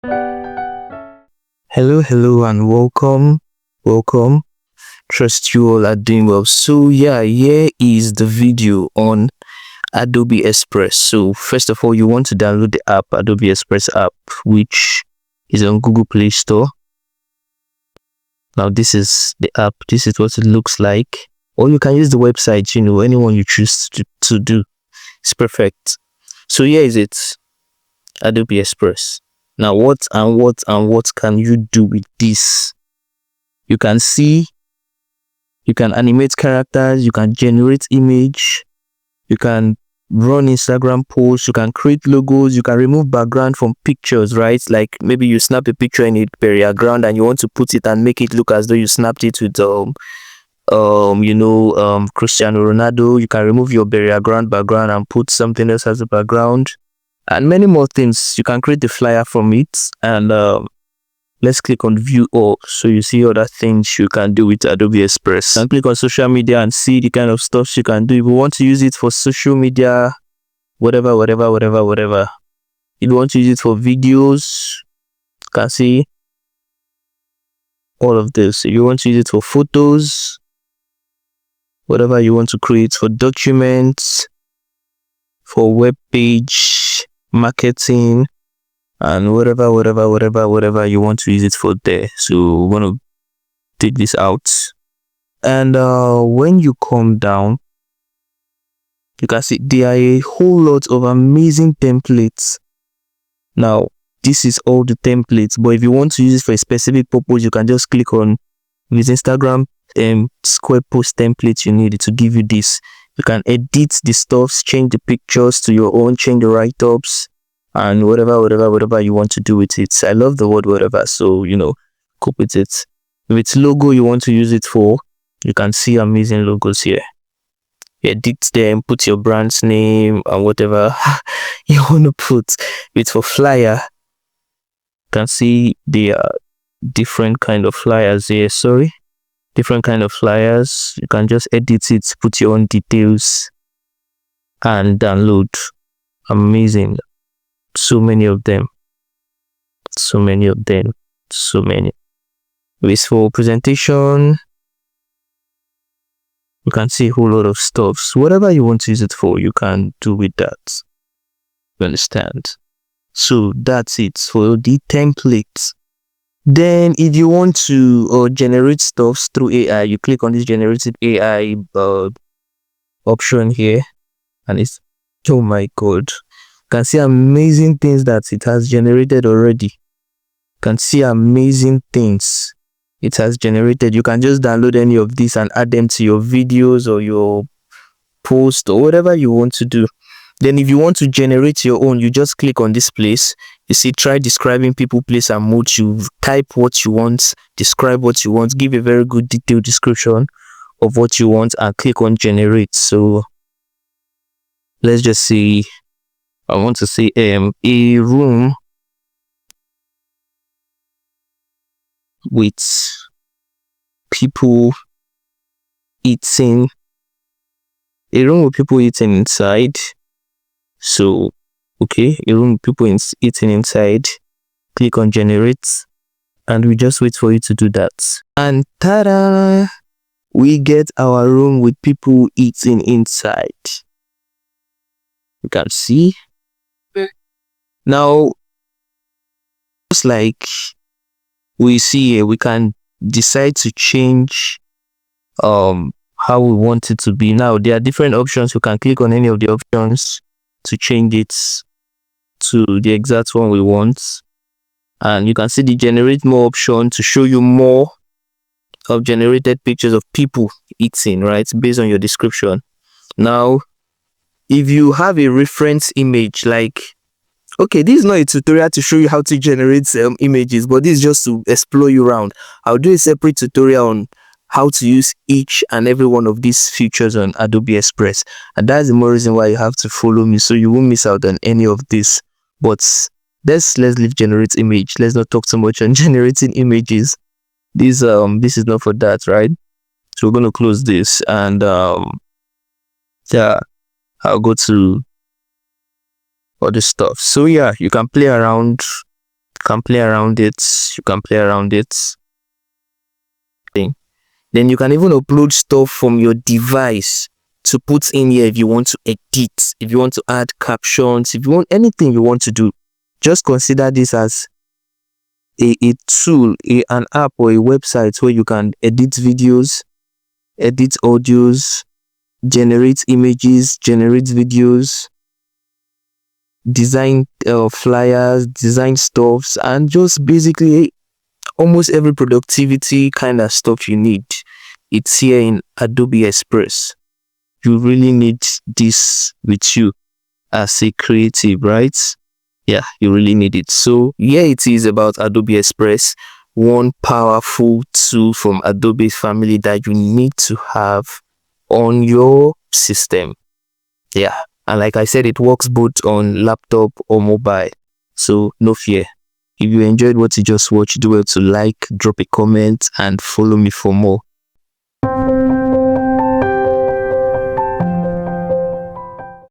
Hello and welcome. Trust you all are doing well. So yeah, here is the video on Adobe Express. So first of all, you want to download the app, Adobe Express app, which is on Google Play Store. Now this is the app, this is what it looks like. Or you can use the website, anyone you choose to do. It's perfect. So here is it, Adobe Express. Now what can you do with this? You can animate characters, you can generate image, you can run Instagram posts, you can create logos, you can remove background from pictures, right? Like maybe you snap a picture in a background and you want to put it and make it look as though you snapped it with Cristiano Ronaldo. You can remove your background and put something else as a background, and many more things. You can create the flyer from it, and let's click on view all, so you see other things you can do with Adobe Express. And click on social media and see the kind of stuff you can do. If you want to use it for social media, whatever. If you want to use it for videos, you can see all of this. If you want to use it for photos, whatever you want to create, for documents, for web page marketing, and whatever you want to use it for there. So we're going to take this out, and when you come down, you can see there are a whole lot of amazing templates. Now this is all the templates, but if you want to use it for a specific purpose, you can just click on this Instagram square post template. You need it to give you this. You can edit the stuffs, change the pictures to your own, change the write-ups, and whatever you want to do with it. I love the word whatever, so cope with it. If it's logo you want to use it for, you can see amazing logos here. Edit them, put your brand's name and whatever you want to put. If it's for flyer, you can see the different kind of flyers here. Different kind of flyers. You can just edit it, put your own details, and download. Amazing. So many of them. If it's for presentation, you can see a whole lot of stuff. So whatever you want to use it for, you can do with that. You understand? So that's it for the templates. Then if you want to generate stuff through AI, you click on this generative AI option here, and it's, oh my god, you can see amazing things that it has generated already. You can see amazing things it has generated. You can just download any of these and add them to your videos or your post or whatever you want to do. Then if you want to generate your own, you just click on this place. You see, try describing people, place, and mood. You type what you want, describe what you want, give a very good detailed description of what you want, and click on generate. So let's just see, I want to say a room with people eating, inside. So okay, a room with people eating inside. Click on generate, and we just wait for you to do that, and ta-da, we get our room with people eating inside. You can see now, just like we see here, we can decide to change how we want it to be. Now there are different options. You can click on any of the options to change it to the exact one we want, and you can see the generate more option to show you more of generated pictures of people eating, right, based on your description. Now if you have a reference image, like, okay, this is not a tutorial to show you how to generate images, but this is just to explore you around. I'll do a separate tutorial on how to use each and every one of these features on Adobe Express, and that's the more reason why you have to follow me, so you won't miss out on any of this. But let's leave generate image. Let's not talk so much on generating images. This is not for that, right? So we're going to close this, and yeah, I'll go to other stuff. So yeah, you can play around can play around it. You can play around it. Then you can even upload stuff from your device to put in here if you want to edit, if you want to add captions, if you want anything you want to do. Just consider this as a tool, an app or a website where you can edit videos, edit audios, generate images, generate videos, design flyers, design stuffs, and just basically almost every productivity kind of stuff you need. It's here in Adobe Express. You really need this with you as a creative, right? Yeah, you really need it. So here it is about Adobe Express, one powerful tool from Adobe family that you need to have on your system. Yeah, and like I said, it works both on laptop or mobile, so no fear. If you enjoyed what you just watched, do well to like, drop a comment, and follow me for more.